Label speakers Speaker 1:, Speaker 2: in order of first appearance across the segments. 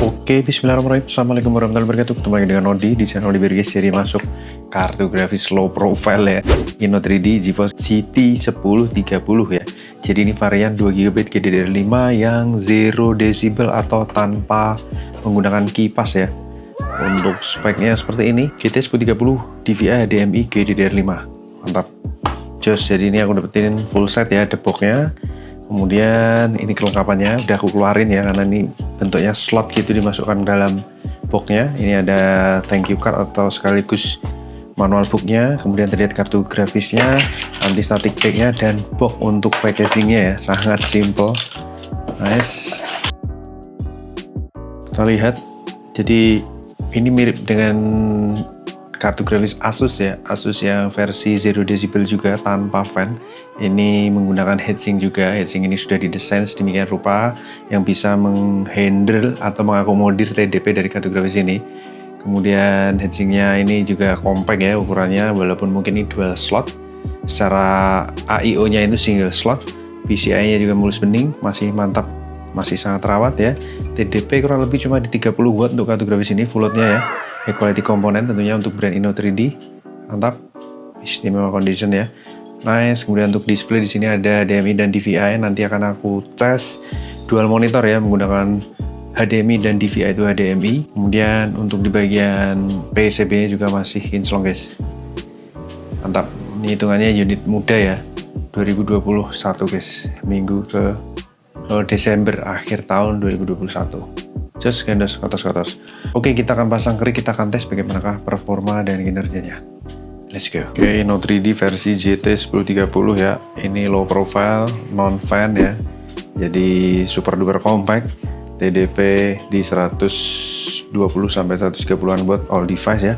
Speaker 1: Oke, bismillahirrahmanirrahim. Assalamualaikum warahmatullahi wabarakatuh. Ketemu lagi dengan Nodi di channel Nodi Bergis. Seri masuk kartu grafis low profile ya, Inno3D GeForce GT 1030 ya. Jadi ini varian 2GB GDDR5 yang 0 decibel atau tanpa menggunakan kipas ya. Untuk speknya seperti ini, GT 1030 DVI HDMI GDDR5. Mantap. Jos, jadi ini aku dapetin full set ya, depoknya. Kemudian ini kelengkapannya udah aku keluarin ya, karena ini bentuknya slot gitu dimasukkan dalam boxnya. Ini ada thank you card atau sekaligus manual booknya. Kemudian terlihat kartu grafisnya, anti static packnya, dan box untuk packagingnya ya, sangat simple. Nice. Kita lihat, jadi ini mirip dengan kartu grafis Asus ya, Asus yang versi 0 decibel juga tanpa fan. Ini menggunakan heatsink juga. Heatsink ini sudah didesain sedemikian rupa yang bisa menghandle atau mengakomodir TDP dari kartu grafis ini. Kemudian heatsinknya ini juga compact ya ukurannya, walaupun mungkin ini dual slot. Secara AIO-nya itu single slot. PCI-nya juga mulus bening, masih mantap, masih sangat rawat ya. TDP kurang lebih cuma di 30 watt untuk kartu grafis ini, full load-nya ya. High quality komponen tentunya untuk brand Inno3D, mantap, istimewa condition ya. Nice. Kemudian untuk display di sini ada HDMI dan DVI. Nanti akan aku tes dual monitor ya, menggunakan HDMI dan DVI itu HDMI. Kemudian untuk di bagian PCB-nya juga masih kinclong guys. Mantap. Ini hitungannya unit muda ya, 2021 guys, minggu ke Desember akhir tahun 2021. Just gandos kotos-kotos. Oke, kita akan pasang krik, kita akan tes bagaimanakah performa dan kinerjanya. Let's go. Oke, Inno3D versi GT 1030 ya. Ini low profile, non fan ya. Jadi super duper compact. TDP di 120 sampai 130-an watt all device ya.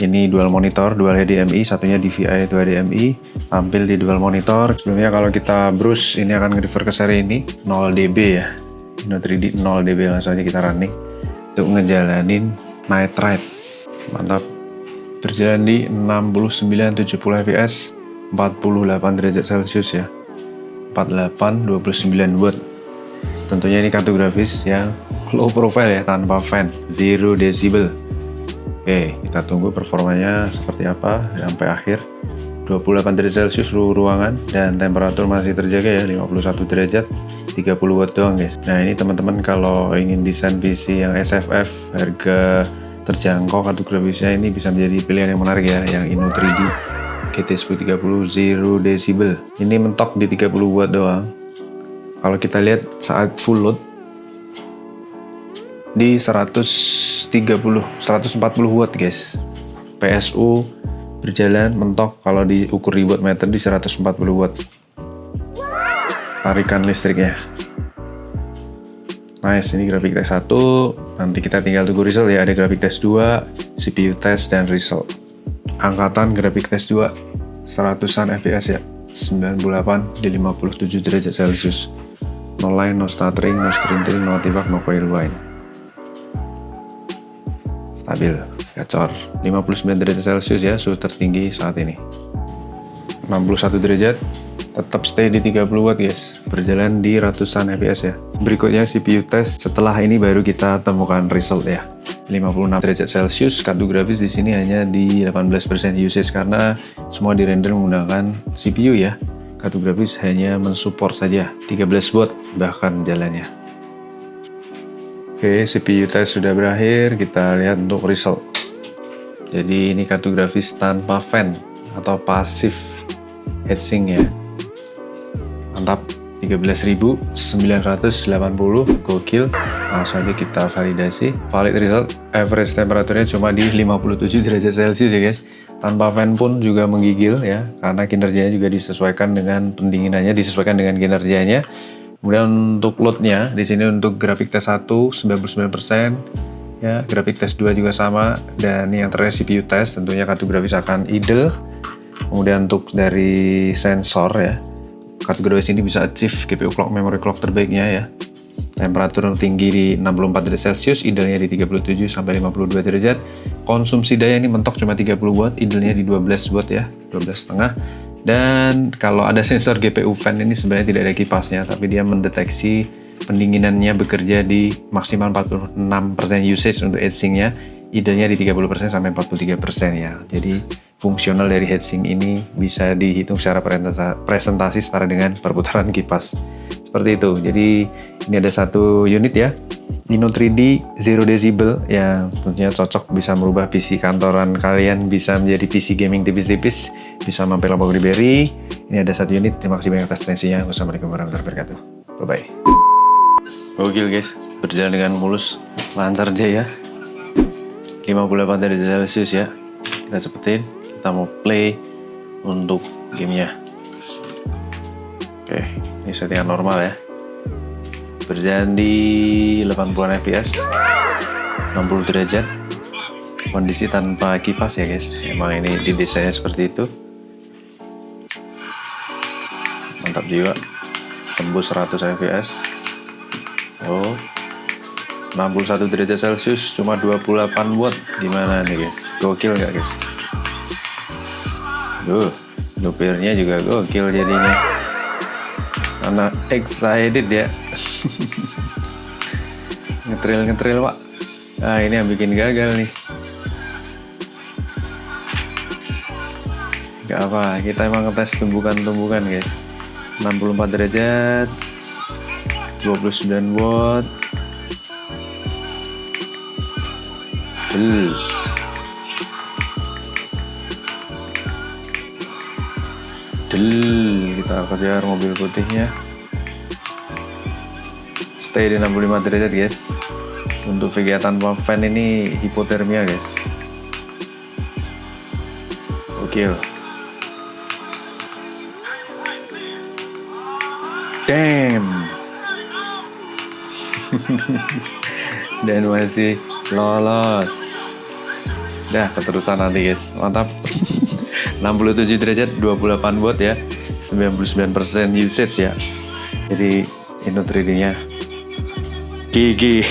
Speaker 1: Ini dual monitor, dual HDMI, satunya DVI itu HDMI. Tampil di dual monitor. Sebelumnya kalau kita browse, ini akan nge-refer ke seri ini 0 dB ya. Inno3D 0 dB, langsung aja kita running untuk ngejalanin night ride. Mantap. Berjalan di 69-70 fps, 48 derajat celcius ya, 48-29 watt. Tentunya ini kartu grafis yang low profile ya, tanpa fan, 0 decibel. Oke, kita tunggu performanya seperti apa sampai akhir. 28 derajat celcius seluruh ruangan, dan temperatur masih terjaga ya, 51 derajat, 30 watt doang guys. Nah ini teman-teman kalau ingin desain PC yang SFF, harga terjangkau, kartu grafisnya ini bisa menjadi pilihan yang menarik ya, yang Inno3D GT 1030 0 decibel. Ini mentok di 30 watt doang. Kalau kita lihat saat full load di 140 watt guys. PSU berjalan mentok kalau diukur di wattmeter di 140 watt. Tarikan listriknya. Nice, ini grafik test 1. Nanti kita tinggal tunggu result ya. Ada grafik test 2, CPU test, dan result. Angkatan grafik test 2 100-an fps ya, 98 di 57 derajat celcius. No line, no stuttering, no screen tearing, no artifact, no coil whine. Stabil, gacor. 59 derajat celcius ya, suhu tertinggi saat ini. 61 derajat, tetap stay di 30 watt guys, berjalan di ratusan fps ya. Berikutnya CPU test, setelah ini baru kita temukan result ya. 56 derajat celcius, kartu grafis di sini hanya di 18% usage karena semua dirender menggunakan CPU ya. Kartu grafis hanya mensupport saja 13 watt bahkan jalannya. Oke, CPU test sudah berakhir, kita lihat untuk result. Jadi ini kartu grafis tanpa fan atau pasif heatsink ya. Mantap, 13.980, gokil. Langsung aja kita validasi. Valid result, average temperaturnya cuma di 57 derajat celcius ya guys. Tanpa fan pun juga menggigil ya, karena kinerjanya juga disesuaikan dengan pendinginannya, disesuaikan dengan kinerjanya. Kemudian untuk loadnya, di sini untuk grafik tes 1 99% ya, grafik tes 2 juga sama, dan yang terakhir CPU test, tentunya kartu grafis akan idle. Kemudian untuk dari sensor ya, kartu grafis ini bisa achieve GPU clock, memory clock terbaiknya ya. Temperatur tinggi di 64 derajat celcius, idle-nya di 37 sampai 52 derajat. Konsumsi daya ini mentok cuma 30 watt, idle-nya di 12 watt ya, 12,5. Dan kalau ada sensor GPU fan ini sebenarnya tidak ada kipasnya, tapi dia mendeteksi pendinginannya bekerja di maksimal 46% usage untuk heatsinknya, idenya di 30% sampai 43% ya. Jadi fungsional dari heatsink ini bisa dihitung secara presentasi setara dengan perputaran kipas. Seperti itu. Jadi ini ada satu unit ya, Inno 3D Zero Decibel yang tentunya cocok, bisa merubah PC kantoran kalian bisa menjadi PC gaming tipis-tipis, bisa mampir lampu BlackBerry. Ini ada satu unit. Terima kasih banyak atas atensinya. Wassalamualaikum warahmatullahi wabarakatuh. Bye bye. Gokil guys, berjalan dengan mulus, lancar aja ya. 58 derajat Celcius ya. Kita cepetin, kita mau play untuk gamenya. Oke, ini settingan normal ya. Berjalan di 80 fps, 60 derajat, kondisi tanpa kipas ya guys. Emang ini didesainnya seperti itu. Mantap juga, tembus 100 fps. Oh, 61 derajat Celcius, cuma 28 watt. Gimana nih guys, gokil gak guys? Nyupirnya juga gokil jadinya. Karena excited ya. ngetril pak. Nah ini yang bikin gagal nih. Gak apa, kita emang ngetes tumbukan guys. 64 derajat, 29 watt. Kita kejar mobil putihnya. Stay di 65 derajat guys. Untuk VGA tanpa fan ini hipotermia guys. Oke. Damn. Dan masih lolos. Dah keterusan nanti guys. Mantap. 67 derajat, 28 watt ya, 99% usage ya. Jadi Inno 3D nya GG.